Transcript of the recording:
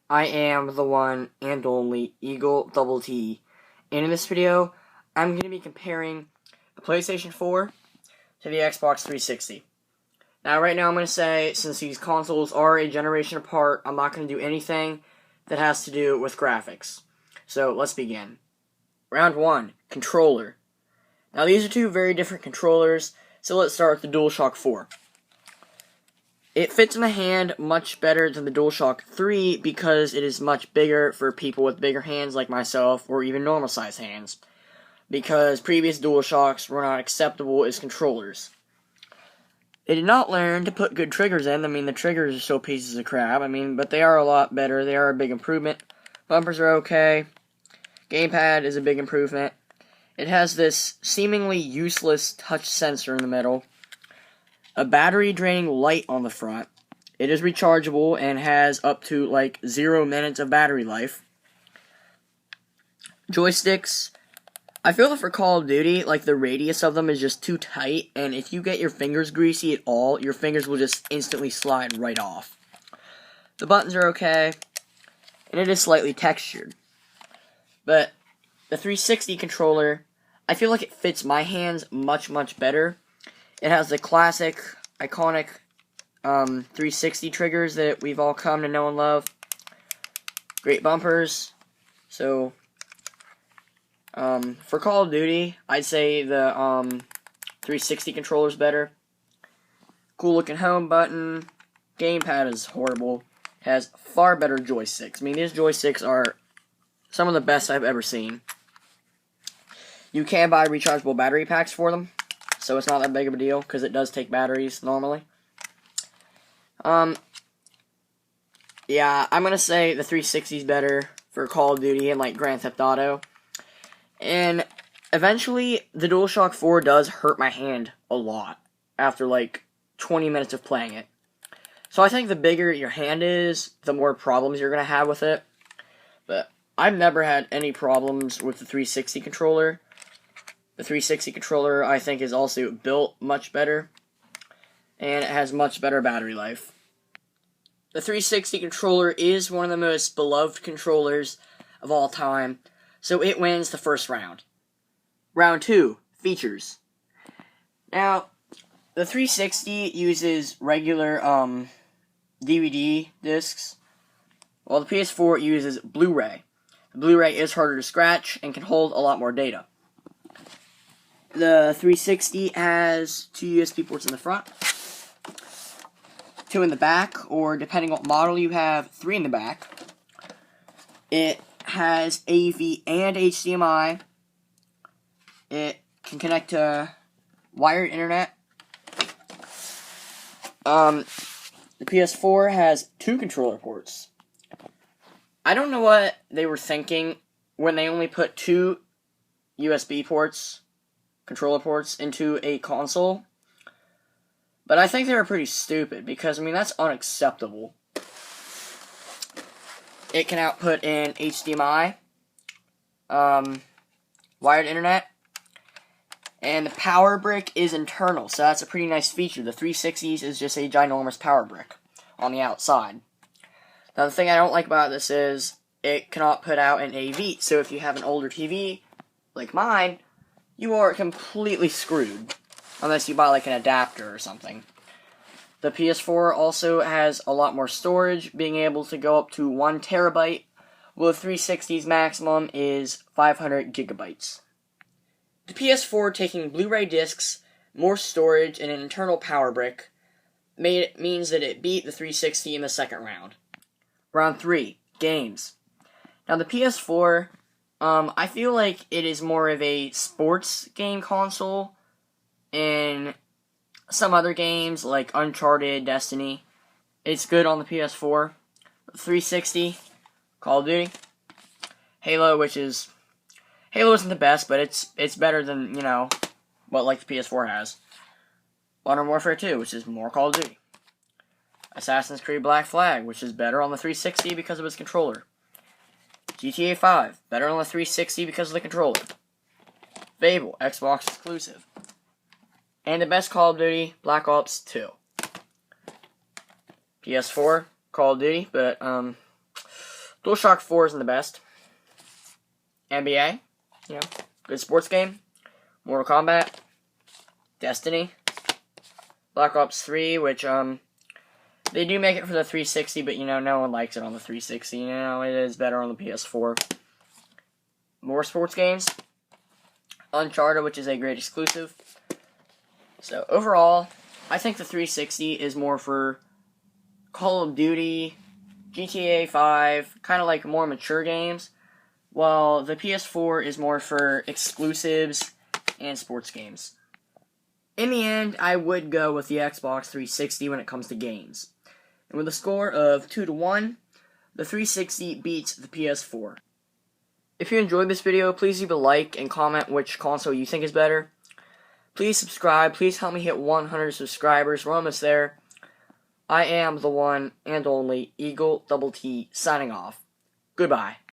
I am the one and only Eagle Double T. And in this video, I'm going to be comparing the PlayStation 4 to the Xbox 360. Now, right now I'm going to say, since these consoles are a generation apart, I'm not going to do anything that has to do with graphics. So, let's begin. Round 1, Controller. Now, these are two very different controllers, so let's start with the DualShock 4. It fits in the hand much better than the DualShock 3 because it is much bigger for people with bigger hands like myself, or even normal size hands, because previous DualShocks were not acceptable as controllers. They did not learn to put good triggers in. The triggers are still pieces of crap, but they are a lot better. They are a big improvement. Bumpers are okay. Gamepad is a big improvement. It has this seemingly useless touch sensor in the middle. A battery draining light on the front. It is rechargeable and has up to 0 minutes of battery life. Joysticks. I feel that for Call of Duty, the radius of them is just too tight, and if you get your fingers greasy at all, your fingers will just instantly slide right off. The buttons are okay, and it is slightly textured. But the 360 controller, I feel like it fits my hands much, much better. It has the classic, iconic 360 triggers that we've all come to know and love. Great bumpers. So, for Call of Duty, I'd say the 360 controller's better. Cool looking home button. Gamepad is horrible. Has far better joysticks. These joysticks are some of the best I've ever seen. You can buy rechargeable battery packs for them, so it's not that big of a deal, because it does take batteries normally. Yeah, I'm gonna say the 360 is better for Call of Duty and Grand Theft Auto. And eventually, the DualShock 4 does hurt my hand a lot after 20 minutes of playing it. So I think the bigger your hand is, the more problems you're gonna have with it. But I've never had any problems with the 360 controller. The 360 controller, I think, is also built much better, and it has much better battery life. The 360 controller is one of the most beloved controllers of all time, so it wins the first round. Round 2, Features. Now, the 360 uses regular DVD discs, while the PS4 uses Blu-ray. The Blu-ray is harder to scratch and can hold a lot more data. The 360 has 2 USB ports in the front, 2 in the back, or depending on what model you have, 3 in the back. It has AV and HDMI. It can connect to wired internet. The PS4 has 2 controller ports. I don't know what they were thinking when they only put 2 USB ports, controller ports, into a console. But I think they were pretty stupid, because, that's unacceptable. It can output in HDMI, wired internet, and the power brick is internal, so that's a pretty nice feature. The 360s is just a ginormous power brick on the outside. Now, the thing I don't like about this is it cannot put out an AV, so if you have an older TV, like mine, you are completely screwed, unless you buy an adapter or something. The PS4 also has a lot more storage, being able to go up to 1 terabyte, while the 360's maximum is 500 gigabytes. The PS4 taking Blu-ray discs, more storage, and an internal power brick means that it beat the 360 in the second round. Round 3, Games. Now, the PS4, I feel like it is more of a sports game console, and some other games like Uncharted, Destiny, it's good on the PS4. 360, Call of Duty, Halo isn't the best, but it's better than, what the PS4 has. Modern Warfare 2, which is more Call of Duty. Assassin's Creed Black Flag, which is better on the 360 because of its controller. GTA 5, better on the 360 because of the controller. Fable, Xbox exclusive. And the best Call of Duty, Black Ops 2. PS4, Call of Duty, but DualShock 4 isn't the best. NBA, you know, good sports game. Mortal Kombat, Destiny, Black Ops 3, which, they do make it for the 360, but, you know, no one likes it on the 360. You know, it is better on the PS4. More sports games. Uncharted, which is a great exclusive. So, overall, I think the 360 is more for Call of Duty, GTA 5, kind of like more mature games, while the PS4 is more for exclusives and sports games. In the end, I would go with the Xbox 360 when it comes to games. And with a score of 2-1, the 360 beats the PS4. If you enjoyed this video, please leave a like and comment which console you think is better. Please subscribe. Please help me hit 100 subscribers. We're almost there. I am the one and only Eagle Double T signing off. Goodbye.